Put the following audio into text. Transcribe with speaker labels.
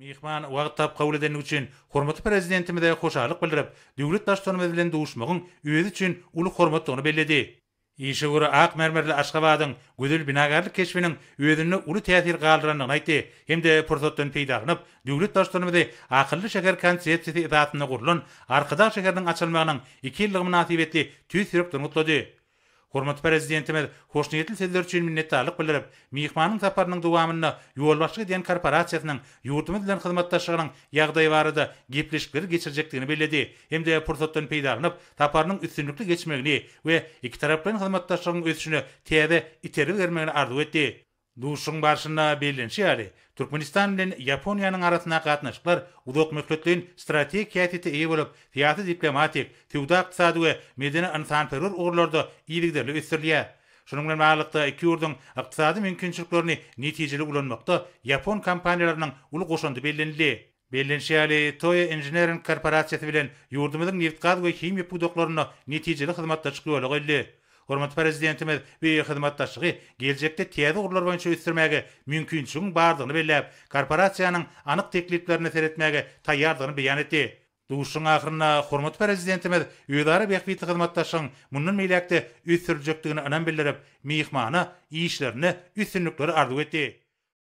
Speaker 1: Mihman wagtap kabul eden üçin hormatly prezidentimize hoşarlyk bildirip, döwlet başçylaryny bilen duşmagyň özi üçin uly hormatlygyny belledi. Işe göre Ak mermerli Aşgabatyň gödül binagarlyk keşfiniň özüne uly täsir galdyranlygyny aýtdy. Hemde pursatdan peýda gynyp, döwlet başçylaryny akylly şeker konsepsiýasy izatyna gurulan arkadaş şekeriniň açylmagynyň 2 ýyllyk münasibetli tüý sürüp durmukdy. Hormatly prezidentimiz hoşniyetli sözler üçin minnetdarlyk bildirip, mihmanyň saparynyň dowamyna ýolbaşçylyk diýen korporasiýasynyň ýurtymyz bilen hyzmatdaşlygynyň ýagdaýy barada gepleşikleri geçirjekdigini belledi. Hemde pursatdan peýda gynyp, saparynyň üstünlükli geçmegini we iki taraplaryň hyzmatdaşlygynyň ösüşine täze iterip bermegini arzu etdi. Duşuň barşyna bellenşýäli. Türkmenistan bilen Ýaponiýanyň arasyna gatnaşyklar uzak möhletliň strategik käseti eýe bolup, syýasy diplomatik, feodal ykdysady we medeni insanperwer ugurlarda ýygyderli ösürilýär. Şonuň bilen baglanykda iki ýurduň ykdysady mümkinçiliklerini netijeli ulanmakda Ýapon kompaniýalarynyň uly goşandy bellenildi. Bellenşýäli Toyo Engineering korporasiýasy bilen ýurdumyzyň neft gaz we himiýa pudoklaryna netijeli hyzmatdaşlyk ýoly goýuldy. Hormatly prezidentimiz we hyzmatdaşlygy geljekde täze ugurlar boýunça ösdürmäge mümkinçiligiň bardygyny belläp, korporasiýanyň anyk tekliplerini seretmäge taýýardygyny beýan etdi. Duşuň ahyryna hormatly prezidentimiz öýdara bähbiti hyzmatdaşyň mundan meýlekde ösdürjekdigini anan bildirip, mihmana işlerini üstünlükleri arzu etdi.